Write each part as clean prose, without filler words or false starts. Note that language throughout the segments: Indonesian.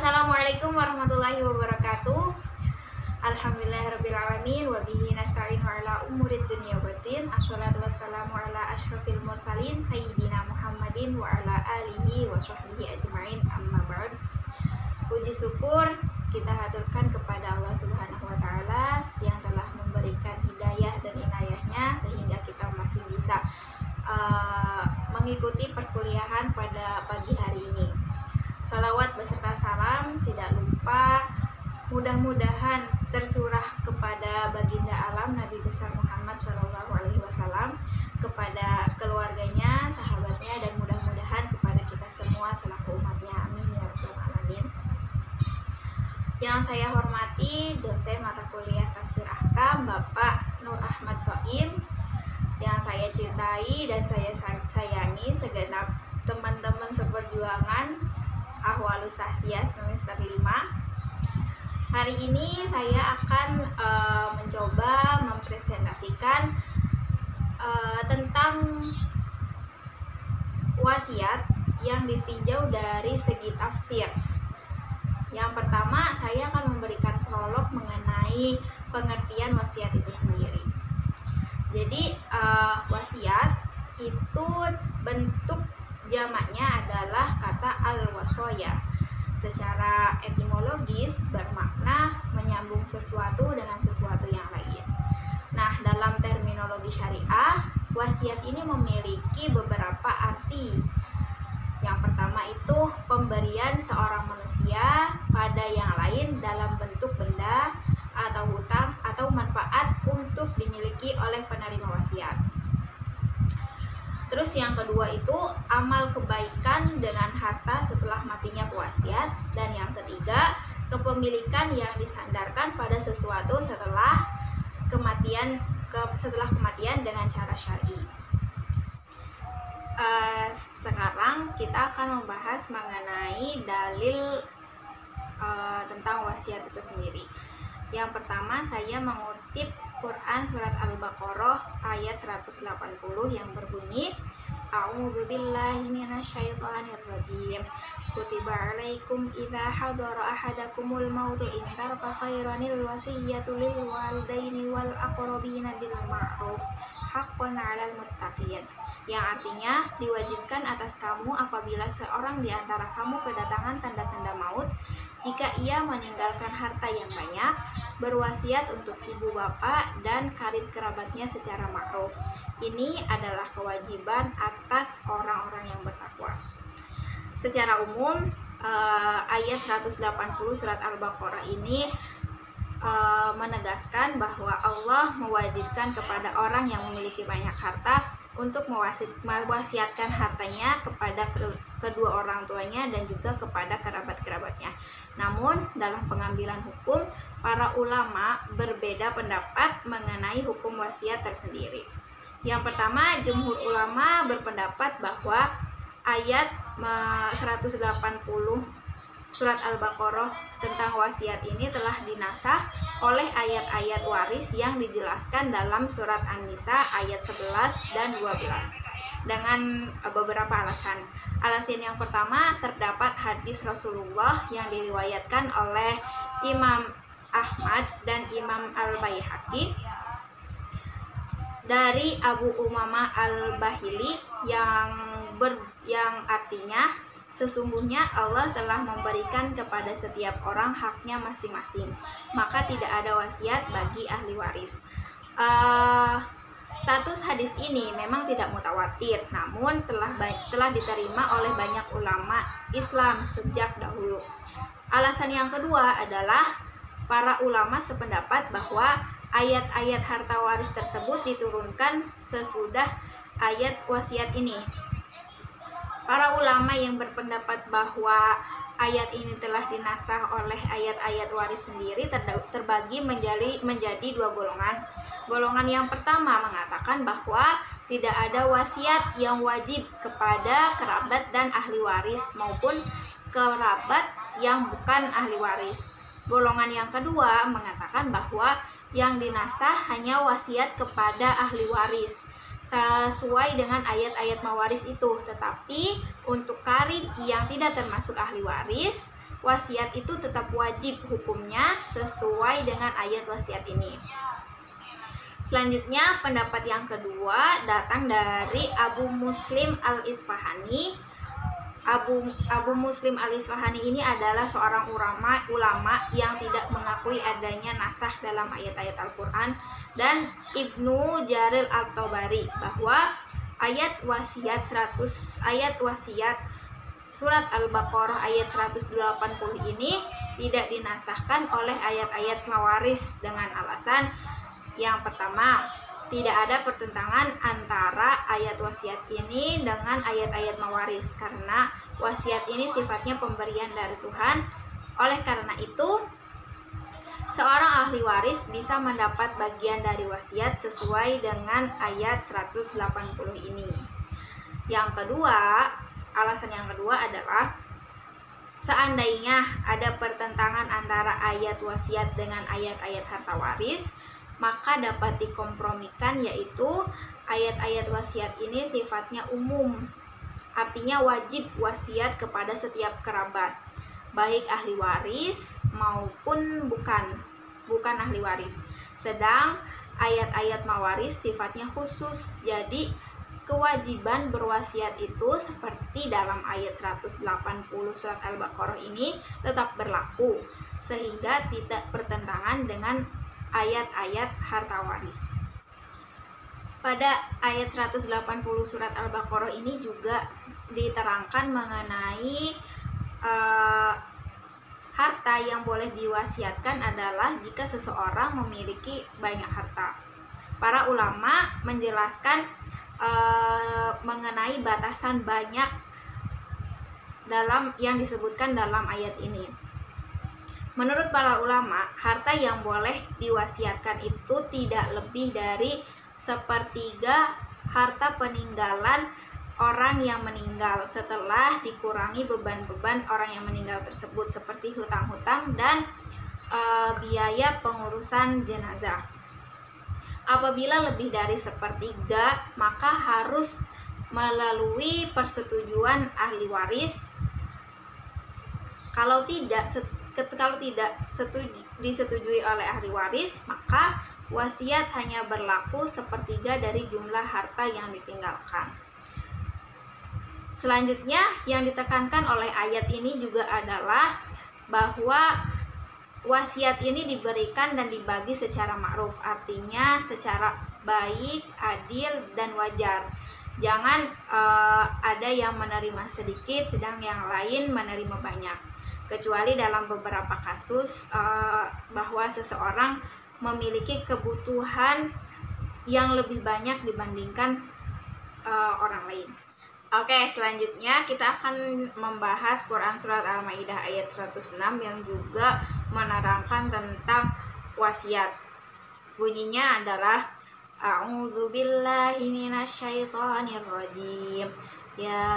Assalamualaikum warahmatullahi wabarakatuh. Alhamdulillahirrabbilalamin. Wabihi nasta'inu ala umurid dunia waddin. Assalatu wassalamu ala ashrafil mursalin Sayyidina Muhammadin wa ala alihi wa sahbihi ajma'in, amma ba'd. Puji syukur kita haturkan kepada Allah subhanahu wa ta'ala yang telah memberikan hidayah dan inayahnya sehingga kita masih bisa mengikuti perkuliahan pada pagi hari ini. Salawat beserta salam tidak lupa mudah-mudahan tercurah kepada baginda alam Nabi besar Muhammad SAW, kepada keluarganya, sahabatnya, dan mudah-mudahan kepada kita semua selaku umatnya. Amin ya rabbal alamin. Yang saya hormati dosen mata kuliah Tafsir Ahkam Bapak Nur Ahmad Soim, yang saya cintai dan saya sayangi segenap teman-teman seperjuangan Ahwalus Sahsiyah semester 5. Hari ini saya akan mencoba mempresentasikan tentang wasiat yang ditinjau dari segi tafsir. Yang pertama, saya akan memberikan prolog mengenai pengertian wasiat itu sendiri. Jadi wasiat itu bentuk jamaknya adalah kata al-wasoya. Secara etimologis bermakna menyambung sesuatu dengan sesuatu yang lain. Nah, dalam terminologi syariah, wasiat ini memiliki beberapa arti. Yang pertama itu pemberian seorang manusia pada yang lain dalam bentuk benda atau hutang atau manfaat untuk dimiliki oleh penerima wasiat. Terus yang kedua itu amal kebaikan dengan harta setelah matinya pewasiat. Dan yang ketiga, kepemilikan yang disandarkan pada sesuatu setelah kematian dengan cara syar'i. Sekarang kita akan membahas mengenai dalil tentang wasiat itu sendiri. Yang pertama, saya mengutip Quran surat Al-Baqarah ayat 180 yang berbunyi, A'udzubillahi minasyaitonirrajim. Kutiba 'alaikum idza hadara ahadakumul mautu in taraka khairanil wasiyyatu lil walidaini wal aqrabina bil ma'ruf haqqan 'alal muttaqin. Yang artinya, diwajibkan atas kamu apabila seorang di antara kamu kedatangan tanda-tanda maut, jika ia meninggalkan harta yang banyak, berwasiat untuk ibu bapak dan karib kerabatnya secara ma'ruf. Ini adalah kewajiban atas orang-orang yang bertakwa. Secara umum, ayat 180 surat Al-Baqarah ini menegaskan bahwa Allah mewajibkan kepada orang yang memiliki banyak harta untuk mewasiatkan hartanya kepada kedua orang tuanya dan juga kepada kerabat-kerabatnya. Namun, dalam pengambilan hukum, para ulama berbeda pendapat mengenai hukum wasiat tersendiri. Yang pertama, jumhur ulama berpendapat bahwa ayat 180 surat Al-Baqarah tentang wasiat ini telah dinasah oleh ayat-ayat waris yang dijelaskan dalam surat An-Nisa ayat 11 dan 12 dengan beberapa alasan. Alasan yang pertama, terdapat hadis Rasulullah yang diriwayatkan oleh Imam Ahmad dan Imam Al-Baihaqi dari Abu Umamah Al-Bahili yang artinya, sesungguhnya Allah telah memberikan kepada setiap orang haknya masing-masing, maka tidak ada wasiat bagi ahli waris. Status hadis ini memang tidak mutawatir, namun telah diterima oleh banyak ulama Islam sejak dahulu. Alasan yang kedua adalah para ulama sependapat bahwa ayat-ayat harta waris tersebut diturunkan sesudah ayat wasiat ini. Para ulama yang berpendapat bahwa ayat ini telah dinasah oleh ayat-ayat waris sendiri terbagi menjadi dua golongan. Golongan yang pertama mengatakan bahwa tidak ada wasiat yang wajib kepada kerabat dan ahli waris maupun kerabat yang bukan ahli waris. Golongan yang kedua mengatakan bahwa yang dinasah hanya wasiat kepada ahli waris sesuai dengan ayat-ayat mawaris itu, tetapi untuk karib yang tidak termasuk ahli waris wasiat itu tetap wajib hukumnya sesuai dengan ayat wasiat ini. Selanjutnya pendapat yang kedua datang dari Abu Muslim Al-Isfahani. Abu Muslim Al-Isfahani ini adalah seorang ulama yang tidak mengakui adanya nasakh dalam ayat-ayat Al-Quran, dan Ibnu Jarir At-Tabari bahwa ayat wasiat surat Al-Baqarah ayat 180 ini tidak dinasahkan oleh ayat-ayat mawaris dengan alasan yang pertama, tidak ada pertentangan antara ayat wasiat ini dengan ayat-ayat mawaris karena wasiat ini sifatnya pemberian dari Tuhan. Oleh karena itu, seorang ahli waris bisa mendapat bagian dari wasiat sesuai dengan ayat 180 ini. Yang kedua, alasan yang kedua adalah seandainya ada pertentangan antara ayat wasiat dengan ayat-ayat harta waris, maka dapat dikompromikan, yaitu ayat-ayat wasiat ini sifatnya umum, artinya wajib wasiat kepada setiap kerabat, baik ahli waris maupun bukan ahli waris. Sedang ayat-ayat mawaris sifatnya khusus, jadi kewajiban berwasiat itu seperti dalam ayat 180 surat Al-Baqarah ini tetap berlaku, sehingga tidak bertentangan dengan ayat-ayat harta waris. Pada ayat 180 surat Al-Baqarah ini juga diterangkan mengenai harta yang boleh diwasiatkan adalah jika seseorang memiliki banyak harta. Para ulama menjelaskan mengenai batasan banyak dalam yang disebutkan dalam ayat ini. Menurut para ulama, harta yang boleh diwasiatkan itu tidak lebih dari 1/3 harta peninggalan orang yang meninggal setelah dikurangi beban-beban orang yang meninggal tersebut seperti hutang-hutang dan biaya pengurusan jenazah. Apabila lebih dari 1/3, maka harus melalui persetujuan ahli waris. Kalau tidak disetujui oleh ahli waris, maka wasiat hanya berlaku 1/3 dari jumlah harta yang ditinggalkan. Selanjutnya yang ditekankan oleh ayat ini juga adalah bahwa wasiat ini diberikan dan dibagi secara ma'ruf, artinya secara baik, adil, dan wajar. Jangan ada yang menerima sedikit sedang yang lain menerima banyak, kecuali dalam beberapa kasus bahwa seseorang memiliki kebutuhan yang lebih banyak dibandingkan orang lain. Oke, selanjutnya kita akan membahas Quran Surat Al-Maidah ayat 106 yang juga menerangkan tentang wasiat. Bunyinya adalah A'udzubillahi minasyaitonirrajim. Ya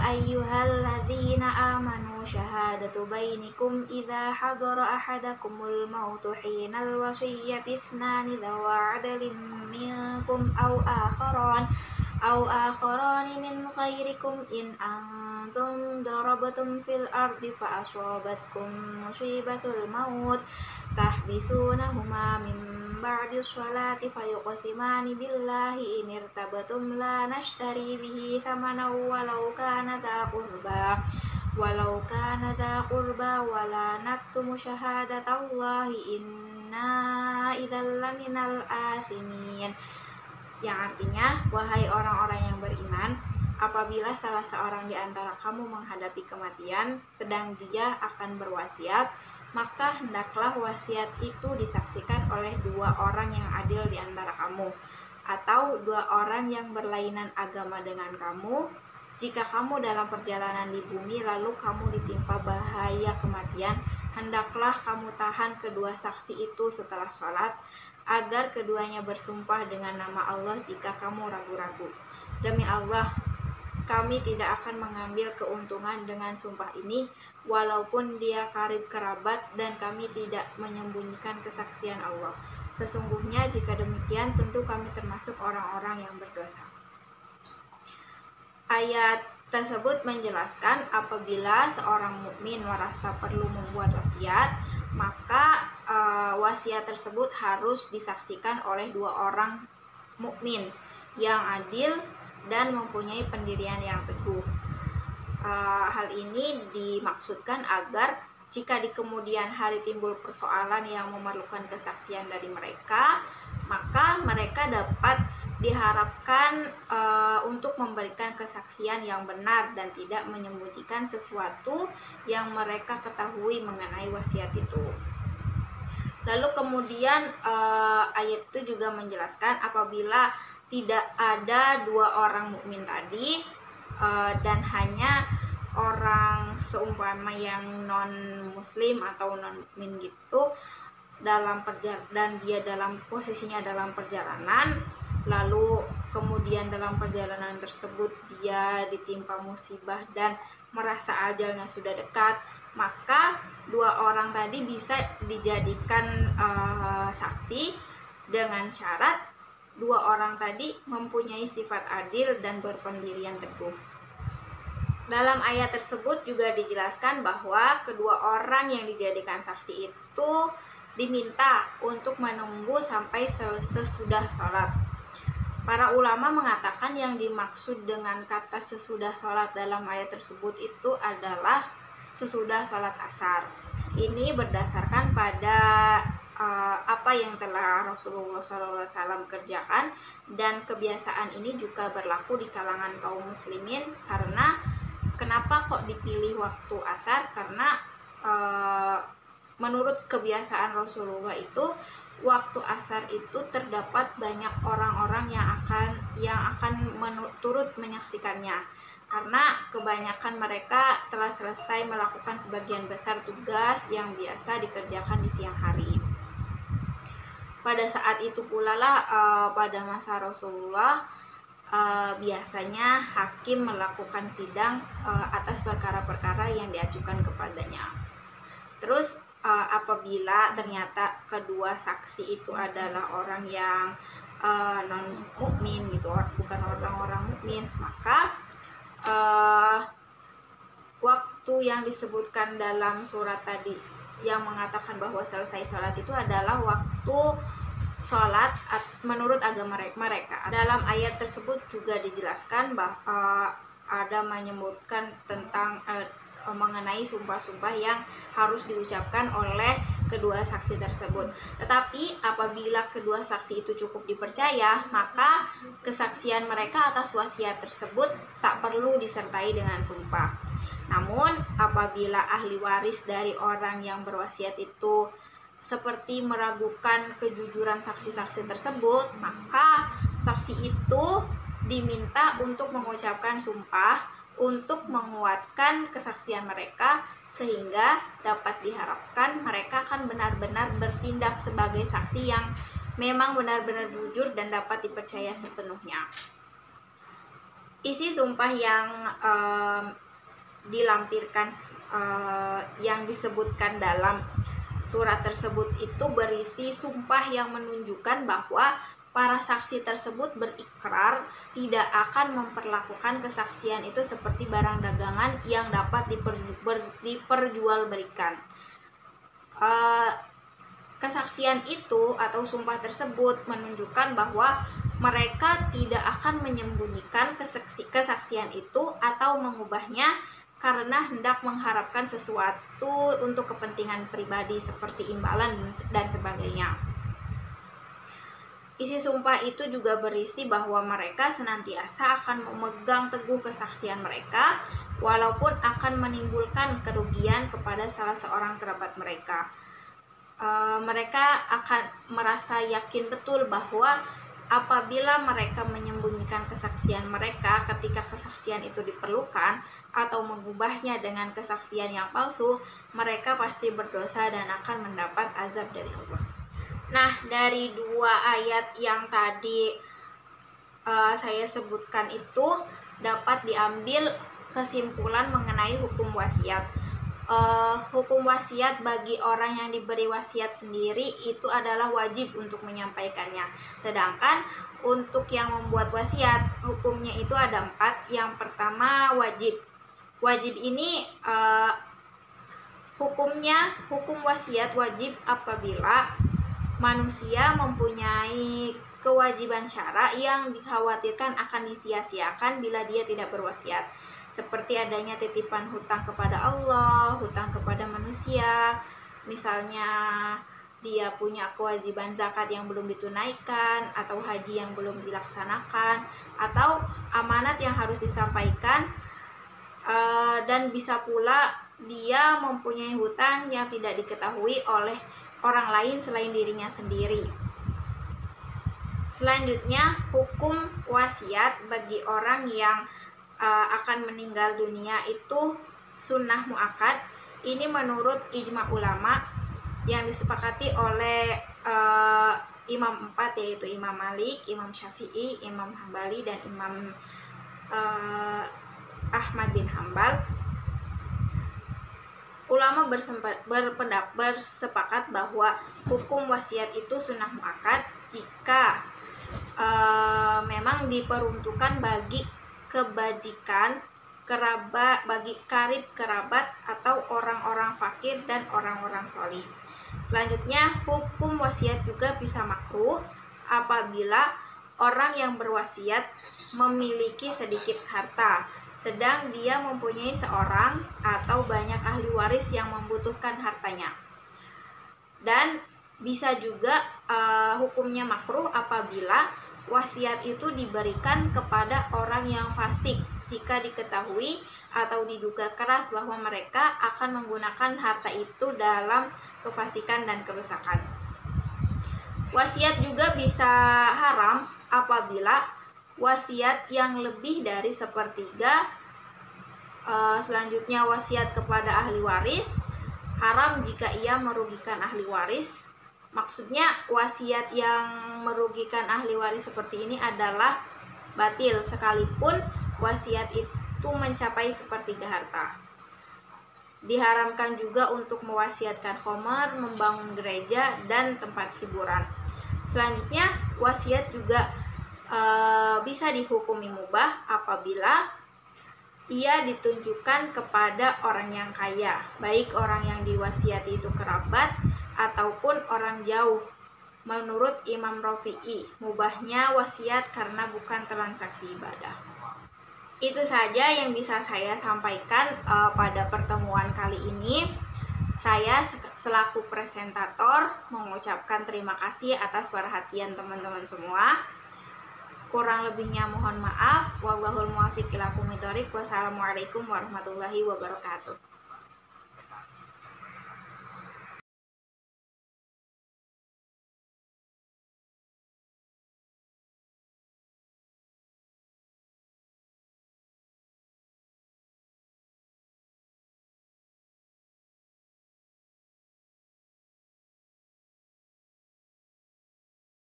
ayyuhalladzina amanu syahadatu bainikum idza hadara ahadakumul mautu hinal wasiyyati ithnani dzawa 'adlin minkum aw akharani min ghairikum in antum darabatum fil ardi fa asabatkum musibatul maut tahbisunahuma min ba'di sholati fayuqsimani billahi in irtabatum la nashtari bihi thamanan walau kana dha qurba wala naktumu syahadatallahi inna idzal laminal athimin. Yang artinya, wahai orang-orang yang beriman, apabila salah seorang di antara kamu menghadapi kematian sedang dia akan berwasiat, maka hendaklah wasiat itu disaksikan oleh 2 orang yang adil di antara kamu, atau 2 orang yang berlainan agama dengan kamu. Jika kamu dalam perjalanan di bumi lalu kamu ditimpa bahaya kematian, hendaklah kamu tahan kedua saksi itu setelah sholat, agar keduanya bersumpah dengan nama Allah jika kamu ragu-ragu. Demi Allah, kami tidak akan mengambil keuntungan dengan sumpah ini, walaupun dia karib kerabat, dan kami tidak menyembunyikan kesaksian Allah. Sesungguhnya jika demikian, tentu kami termasuk orang-orang yang berdosa. Ayat tersebut menjelaskan apabila seorang mukmin merasa perlu membuat wasiat, maka wasiat tersebut harus disaksikan oleh 2 orang mukmin yang adil dan mempunyai pendirian yang teguh. Hal ini dimaksudkan agar jika di kemudian hari timbul persoalan yang memerlukan kesaksian dari mereka, maka mereka dapat diharapkan untuk memberikan kesaksian yang benar dan tidak menyembunyikan sesuatu yang mereka ketahui mengenai wasiat itu. Lalu kemudian ayat itu juga menjelaskan apabila tidak ada 2 orang mukmin tadi dan hanya orang seumpama yang non muslim atau non mukmin gitu dan dia dalam posisinya dalam perjalanan, lalu kemudian dalam perjalanan tersebut dia ditimpa musibah dan merasa ajalnya sudah dekat, maka 2 orang tadi bisa dijadikan saksi dengan syarat 2 orang tadi mempunyai sifat adil dan berpendirian teguh. Dalam ayat tersebut juga dijelaskan bahwa kedua orang yang dijadikan saksi itu diminta untuk menunggu sampai sesudah sholat. Para ulama mengatakan yang dimaksud dengan kata sesudah sholat dalam ayat tersebut itu adalah sesudah sholat asar. Ini berdasarkan pada apa yang telah Rasulullah SAW kerjakan, dan kebiasaan ini juga berlaku di kalangan kaum muslimin. Karena kenapa kok dipilih waktu asar? Karena menurut kebiasaan Rasulullah itu waktu asar itu terdapat banyak orang-orang yang akan turut menyaksikannya, karena kebanyakan mereka telah selesai melakukan sebagian besar tugas yang biasa dikerjakan di siang hari. Pada saat itu pula lah pada masa Rasulullah biasanya hakim melakukan sidang atas perkara-perkara yang diajukan kepadanya. Terus apabila ternyata kedua saksi itu adalah orang yang non mukmin gitu, bukan orang-orang mukmin, maka waktu yang disebutkan dalam surat tadi yang mengatakan bahwa selesai sholat itu adalah waktu sholat menurut agama mereka. Dalam ayat tersebut juga dijelaskan bahwa ada menyebutkan tentang mengenai sumpah-sumpah yang harus diucapkan oleh kedua saksi tersebut. Tetapi apabila kedua saksi itu cukup dipercaya, maka kesaksian mereka atas wasiat tersebut tak perlu disertai dengan sumpah. Namun apabila ahli waris dari orang yang berwasiat itu seperti meragukan kejujuran saksi-saksi tersebut, maka saksi itu diminta untuk mengucapkan sumpah untuk menguatkan kesaksian mereka, sehingga dapat diharapkan mereka akan benar-benar bertindak sebagai saksi yang memang benar-benar jujur dan dapat dipercaya sepenuhnya. Isi sumpah yang dilampirkan yang disebutkan dalam surat tersebut itu berisi sumpah yang menunjukkan bahwa para saksi tersebut berikrar tidak akan memperlakukan kesaksian itu seperti barang dagangan yang dapat diperjualbelikan. Kesaksian itu atau sumpah tersebut menunjukkan bahwa mereka tidak akan menyembunyikan kesaksian itu atau mengubahnya karena hendak mengharapkan sesuatu untuk kepentingan pribadi seperti imbalan dan sebagainya. Isi sumpah itu juga berisi bahwa mereka senantiasa akan memegang teguh kesaksian mereka walaupun akan menimbulkan kerugian kepada salah seorang kerabat mereka. Mereka akan merasa yakin betul bahwa apabila mereka menyembunyikan kesaksian mereka ketika kesaksian itu diperlukan atau mengubahnya dengan kesaksian yang palsu, mereka pasti berdosa dan akan mendapat azab dari Allah. Nah, dari 2 ayat yang tadi saya sebutkan itu dapat diambil kesimpulan mengenai hukum wasiat. hukum wasiat bagi orang yang diberi wasiat sendiri itu adalah wajib untuk menyampaikannya. Sedangkan untuk yang membuat wasiat, hukumnya itu ada 4. Yang pertama wajib. Wajib ini hukum wasiat wajib apabila manusia mempunyai kewajiban syara yang dikhawatirkan akan disia-siakan bila dia tidak berwasiat, seperti adanya titipan hutang kepada Allah, hutang kepada manusia, misalnya dia punya kewajiban zakat yang belum ditunaikan, atau haji yang belum dilaksanakan, atau amanat yang harus disampaikan, dan bisa pula dia mempunyai hutang yang tidak diketahui oleh orang lain selain dirinya sendiri. Selanjutnya, hukum wasiat bagi orang yang akan meninggal dunia itu sunnah muakkad. Ini menurut ijma ulama yang disepakati oleh imam 4, yaitu Imam Malik, Imam Syafi'i, Imam Hambali, dan Imam Ahmad bin Hambal. Ulama bersepakat bahwa hukum wasiat itu sunnah muakkad jika memang diperuntukkan bagi kebajikan bagi karib kerabat atau orang-orang fakir dan orang-orang sholih. Selanjutnya, hukum wasiat juga bisa makruh apabila orang yang berwasiat memiliki sedikit harta, sedang dia mempunyai seorang atau banyak ahli waris yang membutuhkan hartanya. Dan bisa juga hukumnya makruh apabila wasiat itu diberikan kepada orang yang fasik jika diketahui atau diduga keras bahwa mereka akan menggunakan harta itu dalam kefasikan dan kerusakan. Wasiat juga bisa haram apabila wasiat yang lebih dari 1/3. Selanjutnya, wasiat kepada ahli waris haram jika ia merugikan ahli waris. Maksudnya wasiat yang merugikan ahli waris seperti ini adalah batil sekalipun wasiat itu mencapai 1/3 harta. Diharamkan juga untuk mewasiatkan khomer, membangun gereja, dan tempat hiburan. Selanjutnya, wasiat juga bisa dihukumi mubah apabila ia ditunjukkan kepada orang yang kaya, baik orang yang diwasiati itu kerabat ataupun orang jauh. Menurut Imam Rafi'i, mubahnya wasiat karena bukan transaksi ibadah. Itu saja yang bisa saya sampaikan pada pertemuan kali ini. Saya selaku presentator mengucapkan terima kasih atas perhatian teman-teman semua. Kurang lebihnya mohon maaf. Wallahul muwaffiq ila aqwamit thoriq. Wassalamualaikum warahmatullahi wabarakatuh.